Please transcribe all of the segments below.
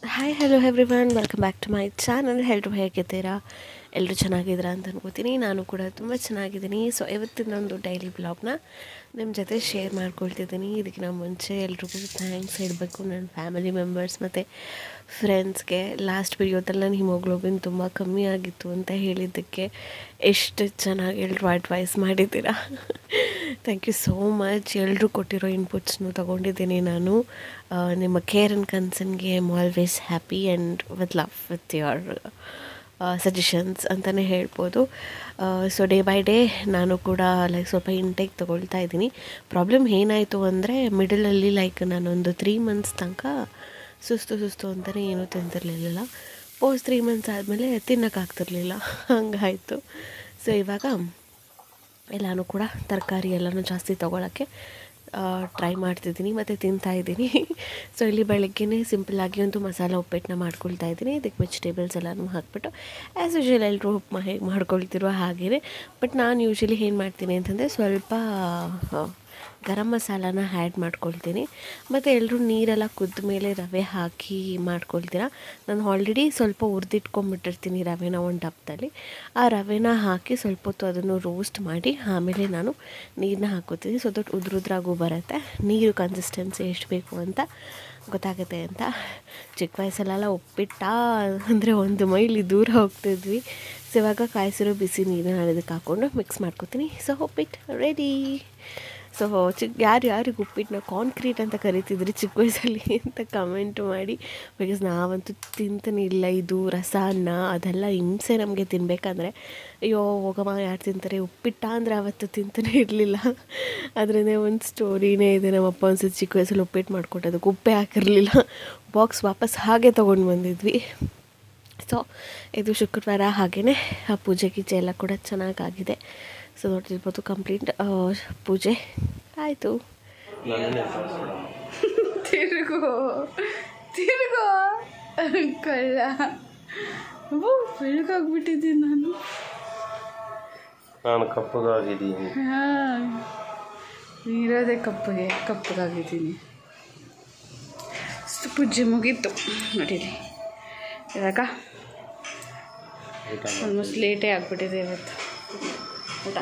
Hi hello everyone, welcome back to my channel. ಎಲ್ಲರೂ ಹೇಗಿದ್ದೀರಾ? ಎಲ್ಲರೂ ಚೆನ್ನಾಗಿದ್ದೀರಾ ಅಂತ ಅನ್ಕೋತೀನಿ. ನಾನು ಕೂಡ ತುಂಬ ಚೆನ್ನಾಗಿದ್ದೀನಿ. ಸೊ ಇವತ್ತಿನೊಂದು ಡೈಲಿ ಬ್ಲಾಗ್ನ ನಿಮ್ಮ ಜೊತೆ ಶೇರ್ ಮಾಡ್ಕೊಳ್ತಿದ್ದೀನಿ. ಇದಕ್ಕಿಂತ ಮುಂಚೆ ಎಲ್ರಿಗೂ ಥ್ಯಾಂಕ್ಸ್ ಹೇಳಬೇಕು, ನನ್ನ ಫ್ಯಾಮಿಲಿ ಮೆಂಬರ್ಸ್ ಮತ್ತು ಫ್ರೆಂಡ್ಸ್ಗೆ. ಲಾಸ್ಟ್ ವಿಡಿಯೋದಲ್ಲಿ ನನ್ನ ಹಿಮೋಗ್ಲೋಬಿನ್ ತುಂಬ ಕಮ್ಮಿ ಆಗಿತ್ತು ಅಂತ ಹೇಳಿದ್ದಕ್ಕೆ ಎಷ್ಟು ಚೆನ್ನಾಗಿ ಎಲ್ಲರೂ ಅಡ್ವೈಸ್ ಮಾಡಿದ್ದೀರಾ. Thank you so much. ಎಲ್ಲರೂ ಕೊಟ್ಟಿರೋ ಇನ್ಪುಟ್ಸ್ನು ತೊಗೊಂಡಿದ್ದೀನಿ ನಾನು. ನಿಮ್ಮ ಕೇರ್ ಆ್ಯಂಡ್ ಕನ್ಸರ್ನ್ಗೆ I am always happy and with love with your suggestions ಅಂತಲೇ ಹೇಳ್ಬೋದು. ಸೊ ಡೇ ಬೈ ಡೇ ನಾನು ಕೂಡ ಸ್ವಲ್ಪ ಇಂಟೇಕ್ ತೊಗೊಳ್ತಾ ಇದ್ದೀನಿ. ಪ್ರಾಬ್ಲಮ್ ಏನಾಯಿತು ಅಂದರೆ ಮಿಡಲಲ್ಲಿ ನಾನೊಂದು 3 ಮಂತ್ಸ್ ತನಕ ಸುಸ್ತು ಅಂತಲೇ ಏನೂ ತಿಂತಿರಲಿಲ್ಲ. ಪೋಸ್ಟ್ 3 ಮಂತ್ಸ್ ಆದಮೇಲೆ ತಿನ್ನೋಕ್ಕಾಗ್ತಿರ್ಲಿಲ್ಲ, ಹಂಗಾಯಿತು. ಸೊ ಇವಾಗ ಎಲ್ಲನೂ ಕೂಡ ತರಕಾರಿ ಎಲ್ಲನೂ ಜಾಸ್ತಿ ತೊಗೊಳಕ್ಕೆ ಟ್ರೈ ಮಾಡ್ತಿದ್ದೀನಿ ಮತ್ತು ತಿಂತಾಯಿದ್ದೀನಿ. ಸೊ ಇಲ್ಲಿ ಬೆಳಗ್ಗೆನೇ ಸಿಂಪಲ್ಲಾಗಿ ಒಂದು ಮಸಾಲೆ ಉಪ್ಪಿಟ್ಟನ್ನ ಮಾಡ್ಕೊಳ್ತಾ ಇದ್ದೀನಿ. ಇದಕ್ಕೆ ವೆಜಿಟೇಬಲ್ಸ್ ಎಲ್ಲನೂ ಹಾಕ್ಬಿಟ್ಟು ಆ್ಯಸ್ ಯೂಶ್ವಲ್ ಎಲ್ಲರೂ ಉಪ್ಮಾ ಹೇಗೆ ಮಾಡ್ಕೊಳ್ತಿರೋ ಹಾಗೆಯೇ. ಬಟ್ ನಾನು ಯೂಶ್ವಲಿ ಏನು ಮಾಡ್ತೀನಿ ಅಂತಂದರೆ ಸ್ವಲ್ಪ ಗರಂ ಮಸಾಲಾನ ಆ್ಯಡ್ ಮಾಡ್ಕೊಳ್ತೀನಿ. ಮತ್ತು ಎಲ್ಲರೂ ನೀರೆಲ್ಲ ಕುದ್ದ ಮೇಲೆ ರವೆ ಹಾಕಿ ಮಾಡ್ಕೊಳ್ತೀರ. ನಾನು ಆಲ್ರೆಡಿ ಸ್ವಲ್ಪ ಹುರಿದಿಟ್ಕೊಂಡ್ಬಿಟ್ಟಿರ್ತೀನಿ ರವೆನ ಒಂದು ಡಬ್ಬದಲ್ಲಿ. ಆ ರವೆನ ಹಾಕಿ ಸ್ವಲ್ಪ ಹೊತ್ತು ಅದನ್ನು ರೋಸ್ಟ್ ಮಾಡಿ ಆಮೇಲೆ ನಾನು ನೀರನ್ನ ಹಾಕೋತೀನಿ. ಸೊ ದಟ್ ಉದ್ರಾಗೂ ಬರುತ್ತೆ. ನೀರು ಕನ್ಸಿಸ್ಟೆನ್ಸಿ ಎಷ್ಟು ಬೇಕು ಅಂತ ಗೊತ್ತಾಗುತ್ತೆ ಅಂತ. ಚಿಕ್ಕ ವಯಸ್ಸಲ್ಲೆಲ್ಲ ಉಪ್ಪಿಟ್ಟ ಅಂದರೆ 1 ಮೈಲಿ ದೂರ ಹೋಗ್ತಿದ್ವಿ. ಸೊ ಇವಾಗ ಕಾಯಿಸಿರೋ ಬಿಸಿ ನೀರನ್ನ ಅದಕ್ಕೆ ಹಾಕ್ಕೊಂಡು ಮಿಕ್ಸ್ ಮಾಡ್ಕೊತೀನಿ. ಸೊ ಉಪ್ಪಿಟ್ಟು ರೆಡಿ. ಸೊ ಯಾರಿಗೆ ಉಪ್ಪಿಟ್ಟನ್ನ ಕಾಂಕ್ರೀಟ್ ಅಂತ ಕರಿತಿದ್ರಿ ಚಿಕ್ಕ ವಯಸ್ಸಲ್ಲಿ ಅಂತ ಕಮೆಂಟ್ ಮಾಡಿ. ಬಿಕಾಸ್ ನಾವಂತೂ ತಿಂತಾನೆ ಇಲ್ಲ. ಇದು ರಸ ಅನ್ನ ಅದೆಲ್ಲ ಹಿಂಸೆ ನಮಗೆ ತಿನ್ನಬೇಕಂದ್ರೆ. ಅಯ್ಯೋ ಹೋಗಮ್ಮ, ಯಾರು ತಿಂತಾರೆ ಉಪ್ಪಿಟ್ಟ ಅಂದರೆ ಆವತ್ತು ತಿಂತಾನೆ ಇರಲಿಲ್ಲ. ಅದರೇ ಒಂದು ಸ್ಟೋರಿನೇ ಇದೆ. ನಮ್ಮಪ್ಪ ಒಂದ್ಸತಿ ಚಿಕ್ಕ ವಯಸ್ಸಲ್ಲಿ ಉಪ್ಪಿಟ್ಟು ಮಾಡ್ಕೊಟ್ಟೋದಕ್ಕೆ ಉಪ್ಪೇ ಹಾಕಿರಲಿಲ್ಲ. ಬಾಕ್ಸ್ ವಾಪಸ್ ಹಾಗೆ ತೊಗೊಂಡು ಬಂದಿದ್ವಿ. ಸೊ ಇದು ಶುಕ್ರವಾರ, ಹಾಗೆಯೇ ಪೂಜೆ ಗೀಜೆ ಎಲ್ಲ ಕೂಡ ಚೆನ್ನಾಗಾಗಿದೆ. ಸೊ ನೋಡ್ತಿರ್ಬೋದು ಕಂಪ್ಲೀಟ್ ಪೂಜೆ ಆಯಿತು. ತಿರುಗೋ ಕಳ್ಳ. ಬೆಳಗಾಗ್ಬಿಟ್ಟಿದ್ದೀನಿ ನಾನು ಕಪ್ಪಗಾಗಿದ್ದೀನಿ. ಹಾಂ, ಇರೋದೇ ಕಪ್ಪಗಾಗಿದ್ದೀನಿ. ಪೂಜೆ ಮುಗೀತು ನೋಡಿರಿ. ಇವಾಗ ಆಲ್ಮೋಸ್ಟ್ ಲೇಟೇ ಆಗಿಬಿಟ್ಟಿದೆ ಇವತ್ತು ಊಟ.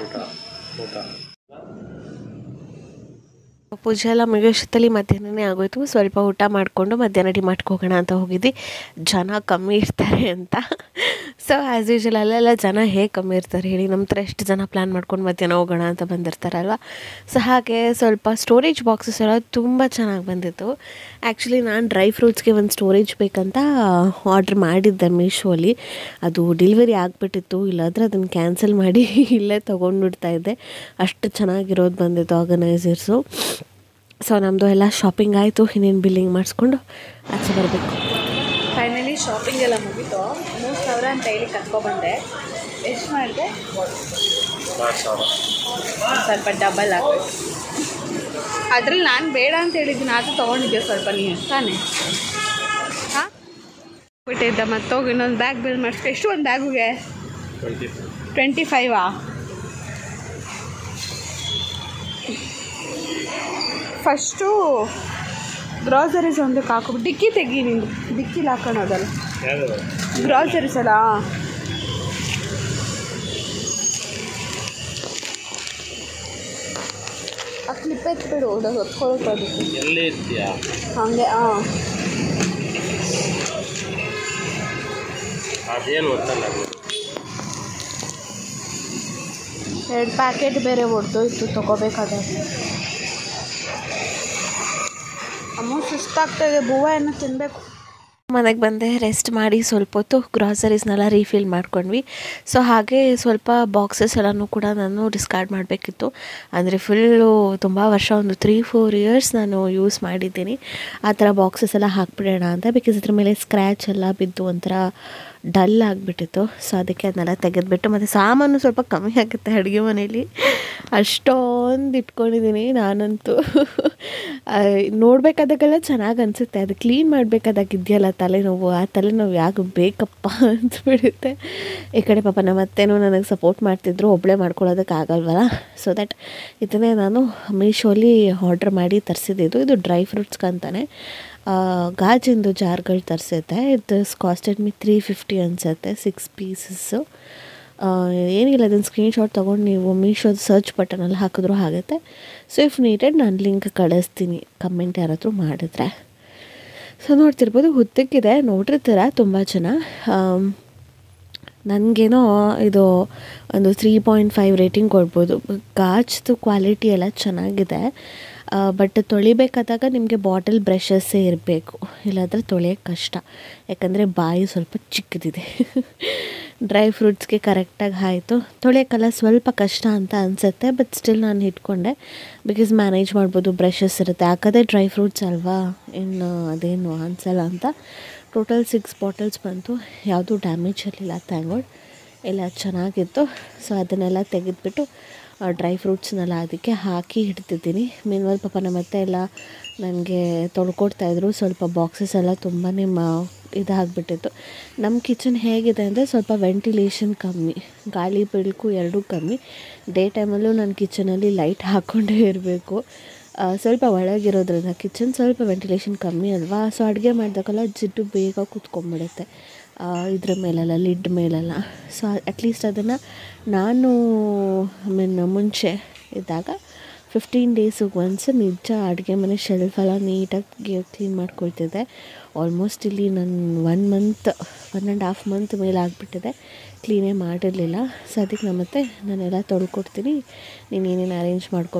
ಪೂಜೆ ಎಲ್ಲ ಮುಗಿಯೋಷ್ಟರಲ್ಲಿ ಮಧ್ಯಾಹ್ನನೇ ಆಗೋಯ್ತು. ಸ್ವಲ್ಪ ಊಟ ಮಾಡಿಕೊಂಡು ಮಧ್ಯಾಹ್ನ ಡಿಮಾರ್ಟ್ಗೆ ಹೋಗೋಣ ಅಂತ ಹೋಗಿದ್ವಿ. ಜನ ಕಮ್ಮಿ ಇರ್ತಾರೆ ಅಂತ. ಸೊ ಆ್ಯಸ್ ಯೂಶ್ವಲ್ ಅಲ್ಲೆಲ್ಲ ಜನ ಹೇಗೆ ಕಮ್ಮಿ ಇರ್ತಾರೆ ಹೇಳಿ? ನಮ್ಮ ಥರ ಎಷ್ಟು ಜನ ಪ್ಲ್ಯಾನ್ ಮಾಡ್ಕೊಂಡು ಮಧ್ಯಾಹ್ನ ಹೋಗೋಣ ಅಂತ ಬಂದಿರ್ತಾರಲ್ವ. ಸೊ ಹಾಗೆ ಸ್ವಲ್ಪ ಸ್ಟೋರೇಜ್ ಬಾಕ್ಸಸ್ ಎಲ್ಲ ತುಂಬ ಚೆನ್ನಾಗಿ ಬಂದಿತ್ತು. ಆ್ಯಕ್ಚುಲಿ ನಾನು ಡ್ರೈ ಫ್ರೂಟ್ಸ್ಗೆ ಒಂದು ಸ್ಟೋರೇಜ್ ಬೇಕಂತ ಆರ್ಡ್ರ್ ಮಾಡಿದ್ದೆ ಮೀಶೋಲಿ. ಅದು ಡೆಲಿವರಿ ಆಗಿಬಿಟ್ಟಿತ್ತು. ಇಲ್ಲಾಂದರೆ ಅದನ್ನು ಕ್ಯಾನ್ಸಲ್ ಮಾಡಿ ಇಲ್ಲೇ ತೊಗೊಂಡ್ಬಿಡ್ತಾ ಇದ್ದೆ. ಅಷ್ಟು ಚೆನ್ನಾಗಿರೋದು ಬಂದಿತ್ತು ಆರ್ಗನೈಸರ್ಸು. ಸೊ ನಮ್ಮದು ಎಲ್ಲ ಶಾಪಿಂಗ್ ಆಯಿತು. ಇನ್ನೇನು ಬಿಲ್ಲಿಂಗ್ ಮಾಡಿಸ್ಕೊಂಡು ಆಚೆ ಬರಬೇಕು. ಫೈನಲಿ ಶಾಪಿಂಗ್ ಎಲ್ಲ ಮುಗೀತು. 3,000 ಅಂತ ಹೇಳಿ ಕರ್ಕೊಬಂದೆ. ಎಷ್ಟು ಮಾಡಿದೆ? 4,000. ಸ್ವಲ್ಪ ಡಬಲ್ ಆಗಬೇಕು. ಅದ್ರಲ್ಲಿ ನಾನು ಬೇಡ ಅಂತ ಹೇಳಿದ್ದೀನಿ, ಅದು ತೊಗೊಂಡಿದ್ದೆ ಸ್ವಲ್ಪ ನೀನು ತಾನೇ. ಹಾಂ ಬಿಟ್ಟಿದ್ದ ಮತ್ತೋಗಿ ಇನ್ನೊಂದು ಬ್ಯಾಗ್ ಬಿಲ್ ಮಾಡಿಸ್ಕೊ. ಎಷ್ಟು ಒಂದು ಬ್ಯಾಗುಗೆ? 25. ಫಸ್ಟು ಗ್ರಾಸರೀಸ್ ಒಂದಕ್ಕೆ ಹಾಕೋಬಿಟ್ಟು ಡಿಕ್ಕಿ ತೆಗಿ. ನಿಂದು ಡಿಕ್ಕಿಲಿ ಹಾಕೋಣದಲ್ಲ ಗ್ರಾಸರೀಸ್ ಅಲ್ಲ. ಆ ಕ್ಲಿಪ್ ಎತ್ಬಿಡು, ಹೊತ್ಕೊಳ್ಳೋದಕ್ಕೆ ಎಲ್ಲಿ ಇರ್ತೀಯಾ ಹಾಗೆ. ಹಾಂ, ಅದೇನು ಗೊತ್ತಲ್ಲ. 2 ಪ್ಯಾಕೆಟ್ ಬೇರೆ ಹೊಡೆದೋಯ್ತು ತೊಗೋಬೇಕಾದ್ರೆ. ಅಮ್ಮ ಸುಸ್ತಾಗ್ತಾಯಿದೆ, ಬೂವ ಏನೋ ತಿನ್ನಬೇಕು. ಮನೆಗೆ ಬಂದೆ, ರೆಸ್ಟ್ ಮಾಡಿ ಸ್ವಲ್ಪ ಹೊತ್ತು ಗ್ರಾಸರೀಸ್ನೆಲ್ಲ ರೀಫಿಲ್ ಮಾಡ್ಕೊಂಡ್ವಿ. ಸೊ ಹಾಗೆ ಸ್ವಲ್ಪ ಬಾಕ್ಸಸ್ ಎಲ್ಲನೂ ಕೂಡ ನಾನು ಡಿಸ್ಕಾರ್ಡ್ ಮಾಡಬೇಕಿತ್ತು. ಅಂದರೆ ಫುಲ್ಲು ತುಂಬ ವರ್ಷ, ಒಂದು 3-4 ಇಯರ್ಸ್ ನಾನು ಯೂಸ್ ಮಾಡಿದ್ದೀನಿ. ಆ ಥರ ಬಾಕ್ಸಸ್ ಎಲ್ಲ ಹಾಕ್ಬಿಡೋಣ ಅಂತ. ಬಿಕಾಸ್ ಇದ್ರ ಮೇಲೆ ಸ್ಕ್ರ್ಯಾಚ್ ಎಲ್ಲ ಬಿದ್ದು ಒಂಥರ ಡಲ್ ಆಗಿಬಿಟ್ಟಿತ್ತು. ಸೊ ಅದಕ್ಕೆ ಅದನ್ನೆಲ್ಲ ತೆಗೆದುಬಿಟ್ಟು, ಮತ್ತು ಸಾಮಾನು ಸ್ವಲ್ಪ ಕಮ್ಮಿ ಆಗುತ್ತೆ ಅಡುಗೆ ಮನೇಲಿ. ಅಷ್ಟೊಂದು ಇಟ್ಕೊಂಡಿದ್ದೀನಿ ನಾನಂತೂ. ನೋಡಬೇಕಾದಾಗೆಲ್ಲ ಚೆನ್ನಾಗಿ ಅನಿಸುತ್ತೆ. ಅದು ಕ್ಲೀನ್ ಮಾಡಬೇಕಾದಾಗಿದೆಯಲ್ಲ ತಲೆನೋವು, ಆ ತಲೆನೋವು ಯಾಕೆ ಬೇಕಪ್ಪ ಅನ್ಸ್ಬಿಡುತ್ತೆ. ಈ ಕಡೆ ಪಾಪ ನಮ್ಮ ಅತ್ತೆನೂ ನನಗೆ ಸಪೋರ್ಟ್ ಮಾಡ್ತಿದ್ರು, ಒಬ್ಬಳೇ ಮಾಡ್ಕೊಳ್ಳೋದಕ್ಕಾಗಲ್ವಲ್ಲ. ಸೊ ದಟ್ ಇದನ್ನೇ ನಾನು ಮೀಶೋಲಿ ಆರ್ಡ್ರ್ ಮಾಡಿ ತರಿಸಿದ್ದು. ಇದು ಡ್ರೈ ಫ್ರೂಟ್ಸ್ಗಂತಾನೆ. ಗಾಜಿಂದು ಜಾರ್ಗಳು ತರಿಸಿದ್ದೆ. ಇದು ಕಾಸ್ಟೆಡ್ ಮೀ 350 ಅನಿಸುತ್ತೆ, 6 ಪೀಸಸ್ಸು. ಏನಿಲ್ಲ, ಅದನ್ನು ಸ್ಕ್ರೀನ್ಶಾಟ್ ತೊಗೊಂಡು ನೀವು ಮೀಶೋದು ಸರ್ಚ್ ಬಟನಲ್ಲಿ ಹಾಕಿದ್ರೂ ಆಗುತ್ತೆ. ಸೊ ಇಫ್ ನೀಡೆಡ್ ನಾನು ಲಿಂಕ್ ಕಳಿಸ್ತೀನಿ, ಕಮೆಂಟ್ ಯಾರಾದರೂ ಮಾಡಿದ್ರೆ. ಸೊ ನೋಡ್ತಿರ್ಬೋದು, ಹುತ್ತಕ್ಕಿದೆ, ನೋಡಿರ್ತೀರ ತುಂಬ ಜನ. ನನಗೇನೋ ಇದು ಒಂದು 3.5 ರೇಟಿಂಗ್ ಕೊಡ್ಬೋದು. ಗಾಜ್ದು ಕ್ವಾಲಿಟಿ ಎಲ್ಲ ಚೆನ್ನಾಗಿದೆ, ಬಟ್ ತೊಳಿಬೇಕಾದಾಗ ನಿಮಗೆ ಬಾಟಲ್ ಬ್ರಷಸ್ಸೇ ಇರಬೇಕು, ಇಲ್ಲಾಂದರೆ ತೊಳೆಯೋಕ್ಕೆ ಕಷ್ಟ, ಯಾಕಂದರೆ ಬಾಯಿ ಸ್ವಲ್ಪ ಚಿಕ್ಕದಿದೆ. ಡ್ರೈ ಫ್ರೂಟ್ಸ್ಗೆ ಕರೆಕ್ಟಾಗಿ ಆಯಿತು. ತೊಳೆಯೋಕ್ಕೆಲ್ಲ ಸ್ವಲ್ಪ ಕಷ್ಟ ಅಂತ ಅನಿಸುತ್ತೆ, ಬಟ್ ಸ್ಟಿಲ್ ನಾನು ಇಟ್ಕೊಂಡೆ, ಬಿಕಾಸ್ ಮ್ಯಾನೇಜ್ ಮಾಡ್ಬೋದು, ಬ್ರಷಸ್ ಇರುತ್ತೆ. ಹಾಕೋದೇ ಡ್ರೈ ಫ್ರೂಟ್ಸ್ ಅಲ್ವಾ, ಇನ್ನು ಅದೇನು ಅನಿಸಲ್ಲ ಅಂತ. ಟೋಟಲ್ 6 ಬಾಟಲ್ಸ್ ಬಂತು, ಯಾವುದೂ ಡ್ಯಾಮೇಜ್ ಇರಲಿಲ್ಲ, ಥ್ಯಾಂಕ್ ಗಾಡ್, ಎಲ್ಲ ಚೆನ್ನಾಗಿತ್ತು. ಸೊ ಅದನ್ನೆಲ್ಲ ತೆಗೆದುಬಿಟ್ಟು ಡ್ರೈ ಫ್ರೂಟ್ಸ್ನೆಲ್ಲ ಅದಕ್ಕೆ ಹಾಕಿ ಇಡ್ತಿದ್ದೀನಿ. ಮೀನ್ವಲ್ ಪಾಪ ನಮ್ಮ ಅತ್ತೆ ಎಲ್ಲ ನನಗೆ ತೊಳ್ಕೊಡ್ತಾಯಿದ್ರು. ಸ್ವಲ್ಪ ಬಾಕ್ಸಸ್ ಎಲ್ಲ ತುಂಬಾ ಇದಾಗಿಬಿಟ್ಟಿತ್ತು. ನಮ್ಮ ಕಿಚನ್ ಹೇಗಿದೆ ಅಂದರೆ ಸ್ವಲ್ಪ ವೆಂಟಿಲೇಷನ್ ಕಮ್ಮಿ, ಗಾಳಿ ಬೆಳಕು ಎರಡೂ ಕಮ್ಮಿ. ಡೇ ಟೈಮಲ್ಲೂ ನನ್ನ ಕಿಚನಲ್ಲಿ ಲೈಟ್ ಹಾಕ್ಕೊಂಡೇ ಇರಬೇಕು. ಸ್ವಲ್ಪ ಒಳಗಿರೋದ್ರಿಂದ ಕಿಚನ್ ಸ್ವಲ್ಪ ವೆಂಟಿಲೇಷನ್ ಕಮ್ಮಿ ಅಲ್ವಾ. ಸೊ ಅಡುಗೆ ಮಾಡಿದಾಗೆಲ್ಲ ಜಿಡ್ಡು ಬೇಗ ಕೂತ್ಕೊಂಡ್ಬಿಡುತ್ತೆ ಇದ್ರ ಮೇಲೆಲ್ಲ, ಲಿಡ್ ಮೇಲೆಲ್ಲ. ಸೊ ಅಟ್ಲೀಸ್ಟ್ ಅದನ್ನು ನಾನು ಮುಂಚೆ ಇದ್ದಾಗ 15 ಡೇಸಿಗೆ ಒನ್ಸ್ ನಿಜ ಅಡುಗೆ ಮನೆ ಶೆಲ್ಫೆಲ್ಲ ನೀಟಾಗಿ ಕ್ಲೀನ್ ಮಾಡ್ಕೊಳ್ತಿದ್ದೆ. ಆಲ್ಮೋಸ್ಟ್ ಇಲ್ಲಿ ನಾನು 1.5 ಮಂತ್ ಮೇಲೆ ಆಗಿಬಿಟ್ಟಿದೆ, ಕ್ಲೀನೇ ಮಾಡಿರಲಿಲ್ಲ. ಸೊ ಅದಕ್ಕೆ ನಮ್ಮತ್ತೆ ನಾನೆಲ್ಲ ತೊಳ್ಕೊಡ್ತೀನಿ, ನೀನು ಏನೇನು ಅರೇಂಜ್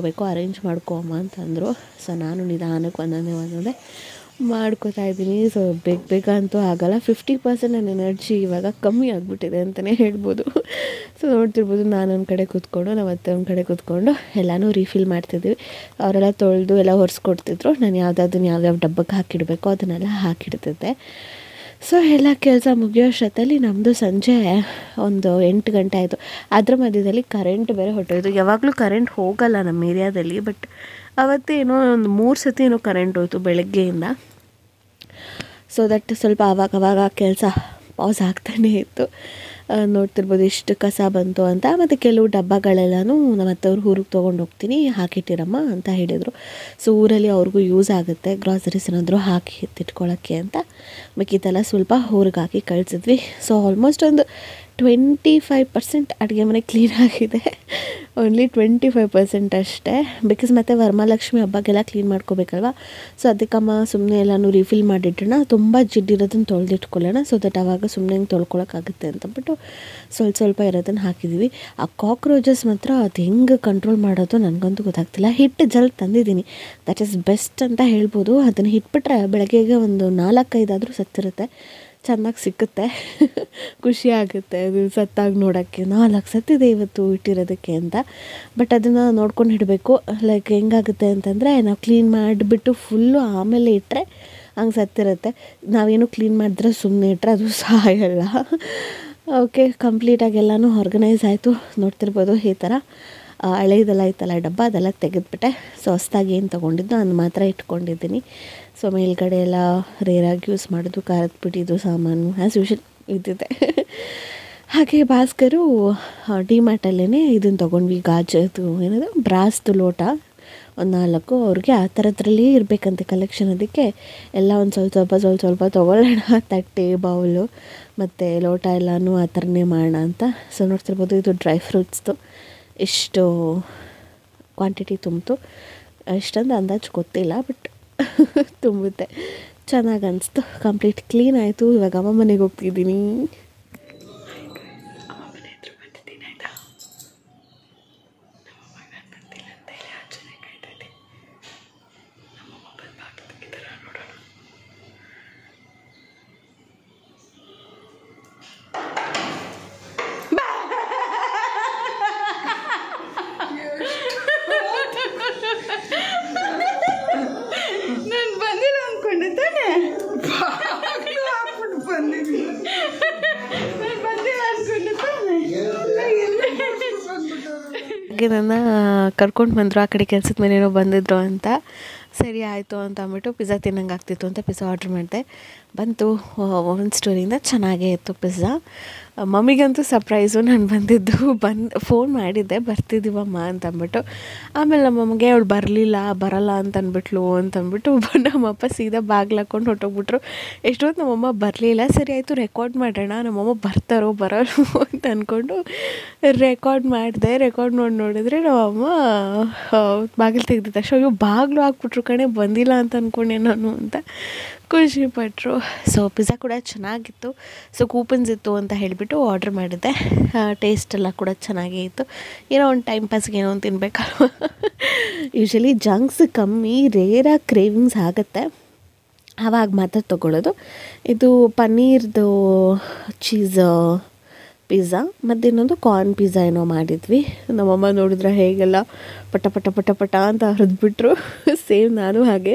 ಅರೇಂಜ್ ಮಾಡ್ಕೊ ಅಮ್ಮ ಅಂತಂದರು. ಸೊ ನಾನು ನಿಧಾನಕ್ಕೆ ಒಂದೊಂದೇ ಮಾಡ್ಕೋತಾ ಇದ್ದೀನಿ. ಸೊ ಬೇಗ ಅಂತೂ ಆಗೋಲ್ಲ. 50% ನನ್ನ ಎನರ್ಜಿ ಇವಾಗ ಕಮ್ಮಿ ಆಗಿಬಿಟ್ಟಿದೆ ಅಂತಲೇ ಹೇಳ್ಬೋದು. ಸೊ ನೋಡ್ತಿರ್ಬೋದು, ನಾನು ಒಂದು ಕಡೆ ಕೂತ್ಕೊಂಡು, ನಮ್ಮ ಅತ್ತೆ ಒಂದು ಕಡೆ ಕೂತ್ಕೊಂಡು ಎಲ್ಲನೂ ರೀಫಿಲ್ ಮಾಡ್ತಿದ್ವಿ. ಅವರೆಲ್ಲ ತೊಳೆದು ಎಲ್ಲ ಒರೆಸ್ಕೊಡ್ತಿದ್ರು. ನಾನು ಯಾವ್ಯಾವ ಡಬ್ಬಕ್ಕೆ ಹಾಕಿಡಬೇಕು ಅದನ್ನೆಲ್ಲ ಹಾಕಿಡ್ತಿದ್ದೆ. ಸೊ ಎಲ್ಲ ಕೆಲಸ ಮುಗಿಯೋಷ್ಟೊತ್ತಲ್ಲಿ ನಮ್ಮದು ಸಂಜೆ ಒಂದು 8 ಗಂಟೆ ಆಯಿತು. ಅದರ ಮಧ್ಯದಲ್ಲಿ ಕರೆಂಟ್ ಬೇರೆ ಹೊಟ್ಟೋಯ್ತು. ಯಾವಾಗಲೂ ಕರೆಂಟ್ ಹೋಗಲ್ಲ ನಮ್ಮ ಏರಿಯಾದಲ್ಲಿ, ಬಟ್ ಅವತ್ತೇನೋ ಒಂದು 3 ಸತಿ ಏನೋ ಕರೆಂಟ್ ಹೋಯ್ತು ಬೆಳಗ್ಗೆಯಿಂದ. ಸೊ ದಟ್ ಸ್ವಲ್ಪ ಆವಾಗ ಕೆಲಸ ಪಾಸ್ ಆಗ್ತಾನೇ ಇತ್ತು. ನೋಡ್ತಿರ್ಬೋದು ಎಷ್ಟು ಕಸ ಬಂತು ಅಂತ. ಮತ್ತು ಕೆಲವು ಡಬ್ಬಗಳೆಲ್ಲನೂ ನಮ್ಮ ಅತ್ತೆಯವ್ರು ಊರಿಗೆ ತೊಗೊಂಡು ಹೋಗ್ತೀನಿ, ಹಾಕಿಟ್ಟಿರಮ್ಮ ಅಂತ ಹೇಳಿದರು. ಸೊ ಊರಲ್ಲಿ ಅವ್ರಿಗೂ ಯೂಸ್ ಆಗುತ್ತೆ, ಗ್ರಾಸರೀಸ್ ಏನಾದರೂ ಹಾಕಿ ಎತ್ತಿಟ್ಕೊಳ್ಳೋಕ್ಕೆ ಅಂತ. ಮಿಕ್ಕಿದ್ದೆಲ್ಲ ಸ್ವಲ್ಪ ಊರಿಗೆ ಹಾಕಿ ಕಳಿಸಿದ್ವಿ. ಸೊ ಆಲ್ಮೋಸ್ಟ್ ಒಂದು 25% ಅಡುಗೆ ಮನೆ ಕ್ಲೀನ್ ಆಗಿದೆ, ಓನ್ಲಿ 25% ಅಷ್ಟೇ. ಬಿಕಾಸ್ ಮತ್ತು ವರಮಹಾಲಕ್ಷ್ಮಿ ಹಬ್ಬಕ್ಕೆಲ್ಲ ಕ್ಲೀನ್ ಮಾಡ್ಕೋಬೇಕಲ್ವ. ಸೊ ಅದಕ್ಕಮ್ಮ ಸುಮ್ಮನೆ ಎಲ್ಲನೂ ರೀಫಿಲ್ ಮಾಡಿಟ್ಟೋಣ, ತುಂಬ ಜಿಡ್ಡಿರೋದನ್ನು ತೊಳೆದಿಟ್ಕೊಳ್ಳೋಣ, ಸೊ ದಟ್ ಆವಾಗ ಸುಮ್ಮನೆ ಹಿಂಗೆ ತೊಳ್ಕೊಳಕ್ಕಾಗುತ್ತೆ ಅಂತಬಿಟ್ಟು ಸ್ವಲ್ಪ ಇರೋದನ್ನು ಹಾಕಿದ್ದೀವಿ. ಆ ಕಾಕ್ರೋಚಸ್ ಮಾತ್ರ ಅದು ಹೆಂಗೆ ಕಂಟ್ರೋಲ್ ಮಾಡೋದು ನನಗಂತೂ ಗೊತ್ತಾಗ್ತಿಲ್ಲ. ಹಿಟ್ಟು ಜಲ್ದಿ ತಂದಿದ್ದೀನಿ, ದಟ್ ಈಸ್ ಬೆಸ್ಟ್ ಅಂತ ಹೇಳ್ಬೋದು. ಅದನ್ನು ಹಿಟ್ಬಿಟ್ರೆ ಬೆಳಗ್ಗೆಗೆ ಒಂದು 4-5 ಆದರೂ ಸತ್ತಿರುತ್ತೆ, ಚೆನ್ನಾಗಿ ಸಿಕ್ಕುತ್ತೆ. ಖುಷಿ ಆಗುತ್ತೆ ಅದು ಸತ್ತಾಗಿ ನೋಡೋಕ್ಕೆ. 4 ಸತ್ತಿದೆ ಇವತ್ತು ಇಟ್ಟಿರೋದಕ್ಕೆ ಅಂತ. ಬಟ್ ಅದನ್ನು ನೋಡ್ಕೊಂಡು ಇಡಬೇಕು. ಲೈಕ್ ಹೆಂಗಾಗುತ್ತೆ ಅಂತಂದರೆ, ನಾವು ಕ್ಲೀನ್ ಮಾಡಿಬಿಟ್ಟು ಫುಲ್ಲು ಆಮೇಲೆ ಇಟ್ಟರೆ ಹಂಗೆ ಸತ್ತಿರುತ್ತೆ. ನಾವೇನು ಕ್ಲೀನ್ ಮಾಡಿದ್ರೆ ಸುಮ್ಮನೆ ಇಟ್ಟರೆ ಅದು ಸಾಯಲ್ಲ. ಓಕೆ, ಕಂಪ್ಲೀಟಾಗಿ ಎಲ್ಲನೂ ಆರ್ಗನೈಸ್ ಆಯಿತು. ನೋಡ್ತಿರ್ಬೋದು ಈ ಥರ ಹಳೇದೆಲ್ಲ ಇತ್ತಲ್ಲ ಡಬ್ಬ, ಅದೆಲ್ಲ ತೆಗೆದುಬಿಟ್ಟೆ. ಸೊ ಹೊಸ್ದಾಗಿ ಏನು ತೊಗೊಂಡಿದ್ದು ಅದು ಮಾತ್ರ ಇಟ್ಕೊಂಡಿದ್ದೀನಿ. ಸೊ ಮೇಲ್ಗಡೆ ಎಲ್ಲ ರೇರಾಗಿ ಯೂಸ್ ಮಾಡೋದು ಖಾರದ ಪುಡಿದು ಸಾಮಾನು ಆ್ಯಸ್ ಯೂಶಲ್ ಇದ್ದಿದೆ. ಹಾಗೆ ಭಾಸ್ಕರು ಡಿಮಾರ್ಟಲ್ಲೇ ಇದನ್ನು ತೊಗೊಂಡ್ವಿ, ಗಾಜದು ಏನದು ಬ್ರಾಸ್ದು ಲೋಟ ಒಂದು 4 ಅವ್ರಿಗೆ ಆ ಥರದ್ರಲ್ಲಿ ಇರಬೇಕಂತೆ ಕಲೆಕ್ಷನ್. ಅದಕ್ಕೆ ಎಲ್ಲ ಒಂದು ಸ್ವಲ್ಪ ತೊಗೊಳ್ಳೋಣ, ತಟ್ಟೆ ಬೌಲು ಮತ್ತು ಲೋಟ ಎಲ್ಲನೂ ಆ ಥರನೇ ಮಾಡೋಣ ಅಂತ. ಸೊ ನೋಡ್ತಿರ್ಬೋದು, ಇದು ಡ್ರೈ ಫ್ರೂಟ್ಸ್ದು ಎಷ್ಟು ಕ್ವಾಂಟಿಟಿ ತುಂಬಿತು, ಎಷ್ಟೊಂದು ಅಂದಾಜು ಗೊತ್ತಿಲ್ಲ, ಬಟ್ ತುಂಬುತ್ತೆ. ಚೆನ್ನಾಗಿ ಅನಿಸ್ತು. ಕಂಪ್ಲೀಟ್ ಕ್ಲೀನ್ ಆಯಿತು. ಇವಾಗ ಅಮ್ಮ ಮನೆಗೆ ಹೋಗ್ತಿದ್ದೀನಿ. ನಾನು ಬಂದಿಲ್ಲ ಅಂದ್ಕೊಂಡೆ ತಾನೆ, ನನ್ನ ಕರ್ಕೊಂಡು ಬಂದರು, ಆ ಕಡೆ ಕೆಲಸದ ಮೇಲೇನೋ ಬಂದಿದ್ರು ಅಂತ. ಸರಿ ಆಯಿತು ಅಂತ ಅಂದ್ಬಿಟ್ಟು ಪಿಜ್ಜಾ ತಿನ್ನಂಗೆ ಆಗ್ತಿತ್ತು ಅಂತ ಪಿಜ್ಜಾ ಆರ್ಡ್ರ್ ಮಾಡಿದೆ. ಬಂತು, ಒಂದು ಸ್ಟೋರಿಯಿಂದ ಚೆನ್ನಾಗೇ ಇತ್ತು ಪಿಜ್ಜಾ. ಮಮ್ಮಿಗಂತೂ ಸರ್ಪ್ರೈಸು. ನಾನು ಫೋನ್ ಮಾಡಿದ್ದೆ ಬರ್ತಿದ್ದೀವಮ್ಮ ಅಂತಂದ್ಬಿಟ್ಟು. ಆಮೇಲೆ ನಮ್ಮಮ್ಮಗೆ ಅವಳು ಬರಲ್ಲ ಅಂತಂದ್ಬಿಟ್ಲು ಅಂತಂದ್ಬಿಟ್ಟು ನಮ್ಮಪ್ಪ ಸೀದಾ ಬಾಗ್ಲು ಹಾಕ್ಕೊಂಡು ಹೊಟ್ಟೋಗ್ಬಿಟ್ರು. ಎಷ್ಟೊತ್ತು ನಮ್ಮಮ್ಮ ಬರಲಿಲ್ಲ. ಸರಿ ಆಯಿತು ರೆಕಾರ್ಡ್ ಮಾಡೋಣ, ನಮ್ಮಮ್ಮ ಬರಲ್ಲೋ ಅಂತ ಅಂದ್ಕೊಂಡು ರೆಕಾರ್ಡ್ ಮಾಡಿದೆ. ರೆಕಾರ್ಡ್ ನೋಡಿದ್ರೆ ನಮ್ಮಮ್ಮ ಬಾಗಿಲು ತೆಗ್ದಿದ್ದ ತಕ್ಷಣ ಅಯ್ಯೋ ಬಾಗಿಲು ಹಾಕ್ಬಿಟ್ರು ಕಣೆ, ಬಂದಿಲ್ಲ ಅಂತ ಅಂದ್ಕೊಂಡೆ ನಾನು ಅಂತ ಖುಷಿಪಟ್ಟರು. ಸೊ ಪಿಜ್ಜಾ ಕೂಡ ಚೆನ್ನಾಗಿತ್ತು. ಸೊ ಕೂಪನ್ಸ್ ಇತ್ತು ಅಂತ ಹೇಳಿಬಿಟ್ಟು ಆರ್ಡ್ರ್ ಮಾಡಿದ್ದೆ. ಟೇಸ್ಟ್ ಎಲ್ಲ ಕೂಡ ಚೆನ್ನಾಗೇ ಇತ್ತು. ಏನೋ ಒಂದು ಟೈಮ್ ಪಾಸ್ಗೆ ಏನೋ ಒಂದು ತಿನ್ನಬೇಕಲ್ವ. ಯೂಶ್ವಲಿ ಜಂಕ್ಸ್ ಕಮ್ಮಿ, ರೇರಾಗಿ ಕ್ರೇವಿಂಗ್ಸ್ ಆಗುತ್ತೆ, ಆವಾಗ ಮಾತ್ರ ತೊಗೊಳ್ಳೋದು. ಇದು ಪನ್ನೀರ್ದು ಚೀಸ್ ಪಿಜ್ಜಾ ಮತ್ತು ಇನ್ನೊಂದು ಕಾರ್ನ್ ಪಿಜ್ಜಾ ಏನೋ ಮಾಡಿದ್ವಿ. ನಮ್ಮಮ್ಮ ನೋಡಿದ್ರೆ ಹೇಗೆಲ್ಲ ಪಟ ಪಟ ಪಟ ಪಟ ಅಂತ ಹರಿದ್ಬಿಟ್ರು. ಸೇಮ್ ನಾನು ಹಾಗೆ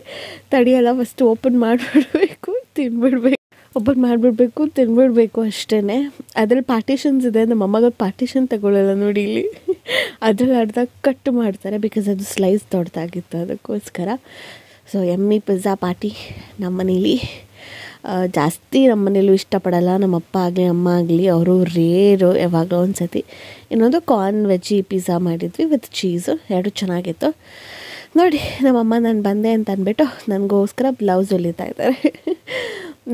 ತಡಿಯಲ್ಲ, ಫಸ್ಟ್ ಓಪನ್ ಮಾಡಿಬಿಡ್ಬೇಕು ತಿನ್ಬಿಡ್ಬೇಕು ಅಷ್ಟೇ. ಅದ್ರಲ್ಲಿ ಪಾರ್ಟಿಷನ್ಸ್ ಇದೆ. ನಮ್ಮಮ್ಮಗೆ ಪಾರ್ಟಿಷನ್ ತಗೊಳ್ಳಲ್ಲ ನೋಡಿ ಇಲ್ಲಿ. ಅದ್ರಲ್ಲಿ ಅರ್ಧ ಕಟ್ ಮಾಡ್ತಾರೆ ಬಿಕಾಸ್ ಅದು ಸ್ಲೈಸ್ ದೊಡ್ಡದಾಗಿತ್ತು, ಅದಕ್ಕೋಸ್ಕರ. ಸೊ ಎಮ್ಮಿ ಪಿಜ್ಜಾ ಪಾರ್ಟಿ ನಮ್ಮನೇಲಿ. ಜಾಸ್ತಿ ನಮ್ಮನೇಲೂ ಇಷ್ಟಪಡಲ್ಲ, ನಮ್ಮಪ್ಪ ಆಗಲಿ ಅಮ್ಮ ಆಗಲಿ, ಅವರು ರೇರು ಯಾವಾಗಲೂ ಒಂದು ಸತಿ. ಇನ್ನೊಂದು ಕಾರ್ನ್ ವೆಜ್ಜಿ ಪಿಜ್ಜಾ ಮಾಡಿದ್ವಿ ವಿತ್ ಚೀಸು, ಎರಡು ಚೆನ್ನಾಗಿತ್ತು. ನೋಡಿ ನಮ್ಮಮ್ಮ ನಾನು ಬಂದೆ ಅಂತ ಅಂದ್ಬಿಟ್ಟು ನನಗೋಸ್ಕರ ಬ್ಲೌಸ್ ಹೊಲಿತಾ ಇದ್ದಾರೆ.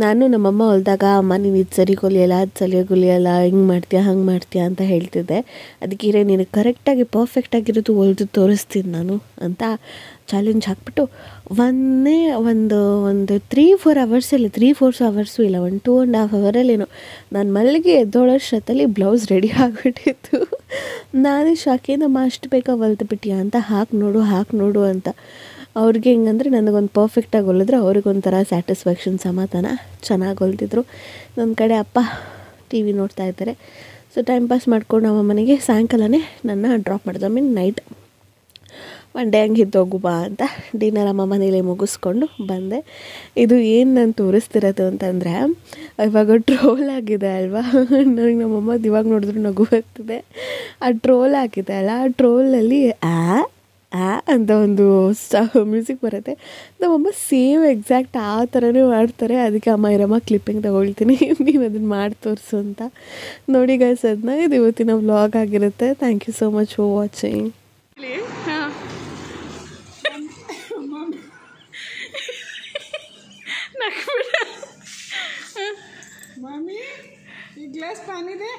ನಾನು ನಮ್ಮಮ್ಮ ಹೊಲಿದಾಗ ಅಮ್ಮ ನೀನು ಇದು ಸರಿ ಹೊಲಿಯಲ್ಲ, ಅದು ಸರಿಯಾಗಿ ಹೊಲಿಯಲ್ಲ, ಹಿಂಗೆ ಮಾಡ್ತೀಯಾ ಹಂಗೆ ಮಾಡ್ತೀಯಾ ಅಂತ ಹೇಳ್ತಿದ್ದೆ. ಅದಕ್ಕೆ ನಿನಗೆ ಕರೆಕ್ಟಾಗಿ ಪರ್ಫೆಕ್ಟಾಗಿರೋದು ಹೊಲಿದು ತೋರಿಸ್ತೀನಿ ನಾನು ಅಂತ ಚಾಲೆಂಜ್ ಹಾಕ್ಬಿಟ್ಟು ಒಂದು 3-4 ಅವರ್ಸಲ್ಲಿ 3-4 ಅವರ್ಸು ಇಲ್ಲ, 1-2.5 ಅವರಲ್ಲೇನೋ ನಾನು ಮಲ್ಲಿಗೆ ಎದ್ದೋಳಷ್ಟೊತ್ತಲ್ಲಿ ಬ್ಲೌಸ್ ರೆಡಿ ಆಗಿಬಿಟ್ಟಿತ್ತು. ನಾನೇ ಶಾಕಿಂದಮ್ಮ ಅಷ್ಟು ಬೇಗ ಹೊಲ್ದುಬಿಟ್ಟಿಯಾ ಅಂತ ಹಾಕಿ ನೋಡು ಅಂತ. ಅವ್ರಿಗೆ ಹೆಂಗಂದರೆ ನನಗೊಂದು ಪರ್ಫೆಕ್ಟಾಗಿ ಹೊಲಿದ್ರೆ ಅವ್ರಿಗೊಂಥರ ಸ್ಯಾಟಿಸ್ಫ್ಯಾಕ್ಷನ್, ಸಮಾಧಾನ. ಚೆನ್ನಾಗಿ ಹೊಲ್ದಿದ್ರು. ನನ್ನ ಕಡೆ ಅಪ್ಪ ಟಿ ವಿ ನೋಡ್ತಾ ಇದ್ದಾರೆ. ಸೊ ಟೈಮ್ ಪಾಸ್ ಮಾಡ್ಕೊಂಡು ನಮ್ಮ ಮನೆಗೆ ಸಾಯಂಕಾಲನೇ ನನ್ನ ಡ್ರಾಪ್ ಮಾಡಿದೆ. ನೈಟ್ ಒನ್ ಡೇ ಹಂಗೆ ಇದ್ದೋಗು ಬಾ ಅಂತ ಡಿನ್ನರ್ ಅಮ್ಮ ಮನೇಲಿ ಮುಗಿಸ್ಕೊಂಡು ಬಂದೆ. ಇದು ಏನು ನಾನು ತೋರಿಸ್ತಿರೋದು ಅಂತಂದರೆ ಇವಾಗ ಟ್ರೋಲ್ ಆಗಿದೆ ಅಲ್ವಾ. ನನಗೆ ನಮ್ಮಮ್ಮ ಇವಾಗ ನೋಡಿದ್ರು ನಗು ಬರ್ತಿದೆ. ಆ ಟ್ರೋಲ್ ಆಗಿದೆ ಅಲ್ಲ, ಆ ಟ್ರೋಲಲ್ಲಿ ಅಂತ ಒಂದು ಮ್ಯೂಸಿಕ್ ಬರುತ್ತೆ. ನಮ್ಮಮ್ಮ ಸೇಮ್ ಎಕ್ಸಾಕ್ಟ್ ಆ ಥರನೇ ಮಾಡ್ತಾರೆ. ಅದಕ್ಕೆ ಅಮ್ಮ ಇರಮ್ಮ ಕ್ಲಿಪ್ಪಿಂಗ್ ತಗೊಳ್ತೀನಿ, ನೀವು ಅದನ್ನು ಮಾಡಿ ತೋರಿಸು ಅಂತ. ನೋಡಿ ಗೈಸ್, ಅದನ್ನ ಇದು ಇವತ್ತಿನ ವ್ಲಾಗ್ ಆಗಿರುತ್ತೆ. Thank you so much for watching. Mummy ಈ ಗ್ಲಾಸ್ ಪಾನಿದೆ.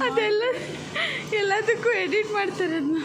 ಅದೆಲ್ಲ ಎಲ್ಲದಕ್ಕೂ ಎಡಿಟ್ ಮಾಡ್ತಾರೆ ಅದನ್ನ.